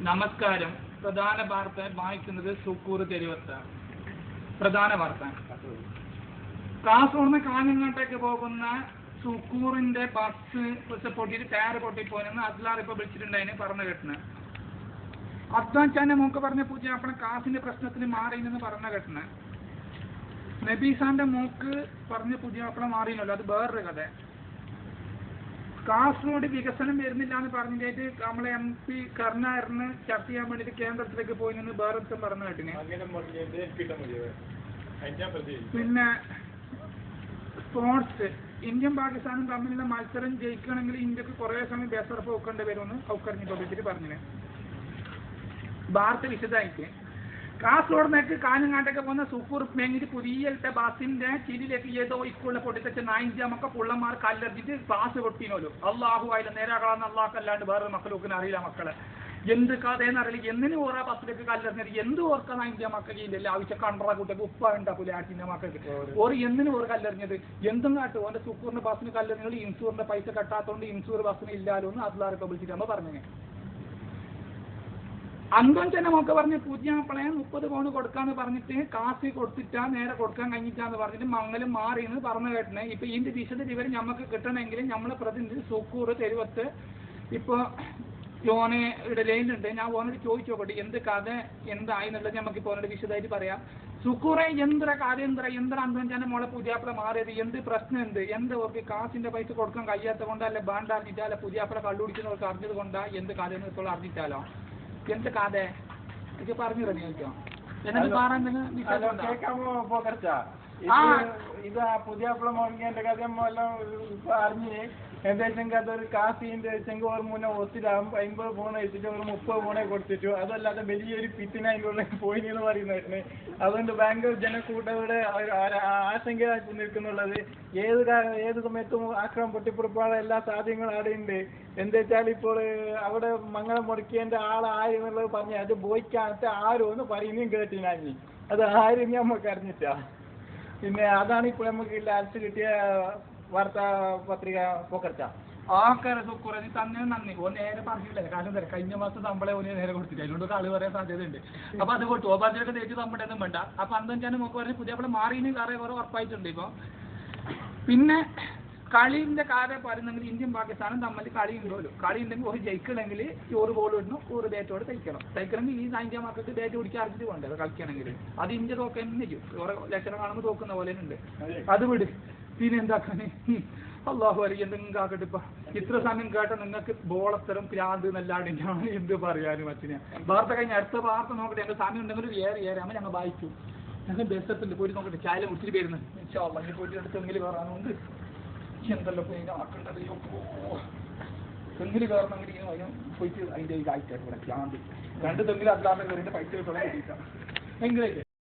നമസ്കാരം. പ്രധാന വാർത്ത വായിക്കുന്നത് സുക്കൂർ തെരുവത്ത. പ്രധാന വാർത്ത, കാസർഗോഡ് കാഞ്ഞങ്ങാട്ടേക്ക് പോകുന്ന സുക്കൂറിന്റെ ബസ് പൊട്ടിയിട്ട് ടയർ പൊട്ടിപ്പോയെന്ന് അദ്ലാർ ഇപ്പൊ വിളിച്ചിട്ടുണ്ടായിന് പറഞ്ഞു കേട്ടണ്. അദ്വാൻചാന്റെ മോക്ക് പറഞ്ഞ പൂജ അപ്പളെ കാസിന്റെ പ്രശ്നത്തിന് മാറിയെന്ന് പറഞ്ഞ കേട്ടണ്. നബീസാന്റെ മോക്ക് പറഞ്ഞ പൂജ അപ്പളെ മാറിയല്ലോ, അത് വേറൊരു കഥ. കാസർഗോഡ് വികസനം വരുന്നില്ല എന്ന് പറഞ്ഞിട്ട് നമ്മളെ MP കരുണാകരന് ചർച്ച ചെയ്യാൻ വേണ്ടിട്ട് കേന്ദ്രത്തിലേക്ക് പോയി നിന്ന് വേറെ പറഞ്ഞു കേട്ടിന്. പിന്നെ സ്പോർട്സ്, ഇന്ത്യയും പാകിസ്ഥാനും തമ്മിലുള്ള മത്സരം ജയിക്കണമെങ്കിൽ ഇന്ത്യക്ക് കുറെ സമയം ബേസറപ്പ് വെക്കേണ്ടി വരുമെന്ന് ഔക്കറിഞ്ഞിട്ട് വിളിച്ചിട്ട് പറഞ്ഞിന്. വാർത്ത വിശദമായിട്ട്, കാസർഗോഡിലേക്ക് കാഞ്ഞങ്ങാട്ടേക്ക് പോകുന്ന സുക്കൂർ മേങ്ങിട്ട് പുതിയത്തെ ബസിന്റെ ചിരിയിലേക്ക് ഏതോ സ്കൂളിലെ പൊട്ടിച്ച 9 മക്ക പുള്ളന്മാർ കല്ലെറിഞ്ഞിട്ട് ക്ലാസ് പൊട്ടിനോലോ. അള്ളാഹു ആയില്ല നേരാകളാന്ന് അള്ളാഹല്ലാണ്ട് വേറെ മക്കളൊക്കെ അറിയില്ല. മക്കളെ എന്ത് കഥയെന്ന് അറിയില്ല. എന്തിനു ഓരോ ബസ്സിലേക്ക് കല്ലെറിഞ്ഞത് എന്ത് ഓർക്കാൻ 9 മക്കൾ ഇല്ലല്ലോ. ആവശ്യം കണ്ടറ കുട്ടിക്ക് ഉപ്പ ഉണ്ടാക്കൂല ആറ്റിന്റെ മക്കൾക്ക് ഓർ എന്തിനു ഓർ കല്ലെറിഞ്ഞത് എന്തും കാട്ടും. ഓന്റെ സുക്കൂറിന്റെ ബസ്സിന് കല്ലെറിഞ്ഞത് ഇൻഷൂറിന്റെ പൈസ കെട്ടാത്തോണ്ട് ഇൻഷൂർ ബസ്സിന് ഇല്ലാലോ എന്ന് അദ്ലാർ വിളിച്ചിട്ട് നമ്മൾ പറഞ്ഞു. അന്തോൻചന്റെ മോക്ക് പറഞ്ഞ് പുതിയാപ്പളെ 30 പൗണ്ട് കൊടുക്കാന്ന് പറഞ്ഞിട്ട് കാശ് കൊടുത്തിട്ടാ നേരെ കൊടുക്കാൻ കഴിഞ്ഞിട്ടാന്ന് പറഞ്ഞിട്ട് മംഗലം മാറിയെന്ന് പറഞ്ഞു കേട്ടനെ. ഇപ്പൊ ഇതിന്റെ വിശദ വിവരം നമുക്ക് കിട്ടണമെങ്കിൽ നമ്മളെ പ്രതിനിധി സുക്കൂർ തെരുവത്ത് ഇപ്പൊ ഓനെ ഇടയിലുണ്ട്. ഞാൻ ഓനോട് ചോദിച്ചു നോക്കട്ടെ എന്ത് കഥ എന്തായി എന്നുള്ളത് നമുക്ക് ഇപ്പോൾ ഓനോട് വിശദമായിട്ട് പറയാം. സുക്കൂറെ എന്ത്ര കാര്യം എന്താ അന്തോൻചന്റെ മോളെ പുതിയാപ്പള മാറിയത്, എന്ത് പ്രശ്നം എന്ത് ഓർക്ക് കാശിന്റെ പൈസ കൊടുക്കാൻ കഴിയാത്ത കൊണ്ടാ, അല്ലെ ബാണ്ട് അറിഞ്ഞിട്ടാ, അല്ലെ പുതിയാപ്പള കള്ളുടിക്കുന്നവർക്ക് അറിഞ്ഞത് കൊണ്ടാ, എന്ത് കാര്യം ഇപ്പോൾ അറിഞ്ഞിട്ടാലോ എന്ത് കഥ എനിക്ക് പറഞ്ഞു തന്നെ ചോദിക്കാം. ഇത് പുതിയാപ്പള മോങ്ങിന്റെ കഥ എല്ലാം അറിഞ്ഞ് എന്താ വെച്ചെങ്കിൽ അതൊരു കാശിന്റെ വെച്ചെങ്കിൽ ഒരു മുന്നേ ഒത്തിരി 50 പോണ വെച്ചിട്ട് ഒരു 30 പോണെ കൊടുത്തിട്ടു. അതല്ലാതെ വലിയൊരു പിത്തിന് അതിൻ്റെ ഉള്ളിൽ പോയിന്ന് പറയുന്നതായിരുന്നു. അതുകൊണ്ട് ബാങ്ക് ജനക്കൂട്ടയുടെ ആശങ്ക നിൽക്കുന്നുള്ളത്. ഏത് സമയത്തും ആക്രമം പൊട്ടിപ്പുറപ്പാട് എല്ലാ സാധ്യതകളും അവിടെ ഉണ്ട്. എന്താ വെച്ചാൽ ഇപ്പോൾ അവിടെ മംഗളം മുടക്കിയതിന്റെ ആളായിരുന്നുള്ളത് പറഞ്ഞ് അത് ബോയ്ക്കാനത്തെ ആരും ഒന്ന് പറയുന്നതും കേട്ടിനാഞ്ഞി. അത് ആരും നമുക്ക് അറിഞ്ഞിട്ടാ. പിന്നെ അതാണ് ഇപ്പോൾ നമുക്ക് ലാസ്റ്റ് കിട്ടിയ വാർത്താ പത്രിക പോക്കർച്ച. ആൾക്കാരെ സുക്കൂറെ തന്നെ നന്ദി. ഓ നേരെ പറഞ്ഞില്ലേ, കാരണം തരാം കഴിഞ്ഞ മാസം നമ്മളെ ഓന് നേരെ കൊടുത്തില്ല. അതിനോട് കളി പറയാൻ സാധ്യതയുണ്ട്. അപ്പൊ അത് കൊടുത്തു. ഓപാചൊക്കെ തേച്ച് നമ്മുടെ ഒന്നും വേണ്ട. അപ്പൊ അന്തോൻചാന്റെ മോക്ക് പറഞ്ഞ് പുതിയ മാറിന് കുറെ ഉറപ്പായിട്ടുണ്ട്. ഇപ്പൊ പിന്നെ കളിന്റെ കാര്യം പറയുന്നെങ്കിൽ ഇന്ത്യയും പാകിസ്ഥാനും തമ്മിൽ കളി ഉണ്ടല്ലോ. കളി ഉണ്ടെങ്കിൽ ഒരു ജയിക്കണമെങ്കിൽ 1 ബോൾ ഇടണം, 1 ബാറ്റോട് തയ്ക്കണമെങ്കിൽ ഈ 9 മക്കൾക്ക് ബാറ്റ് പിടിച്ച് അറിഞ്ഞിട്ട് വേണ്ടത് കളിക്കണമെങ്കിൽ. അത് ഇന്ത്യ തോക്കാൻ ചെയ്യും. കുറെ ലക്ഷണം കാണുമ്പോൾ തോക്കുന്ന പോലെ ഉണ്ട്. അത് വിട്. പിന്നെ എന്താക്കാന് അള്ളാഹു അലി എന്തെങ്കിലും ആക്കട്ടെ. ഇപ്പൊ ഇത്ര സമയം കേട്ട നിങ്ങൾക്ക് ബോളത്തരം പ്രാന്ത് നല്ലാണ്ട് ഞാൻ എന്ത് പറയാനും അച്ഛനെ. വാർത്ത കഴിഞ്ഞ അടുത്ത വാർത്ത നോക്കട്ടെ. ഞങ്ങൾ സമയം ഉണ്ടെങ്കിൽ ഏറെ ഞങ്ങൾ വായിച്ചു. ഞങ്ങൾ ബസ്സത്തുണ്ട് പോയി നോക്കട്ടെ. ചായ ഒത്തിരി പേരുന്നു. പോയിട്ട് അടുത്ത് തെങ്ങിൽ കയറാനുണ്ട്. എന്തല്ലോ ആക്കേണ്ടത്. തെങ്ങിൽ കയറണമെങ്കിൽ ഇങ്ങനെ പോയിട്ട് അതിന്റെ ഇതായിട്ട് ഇവിടെ പ്രാന്ത് 2 തെങ്ങിൽ അല്ലാതെ കയറിന്റെ പൈസ കിട്ടണം കിട്ടിയിട്ടാ എങ്കിലേ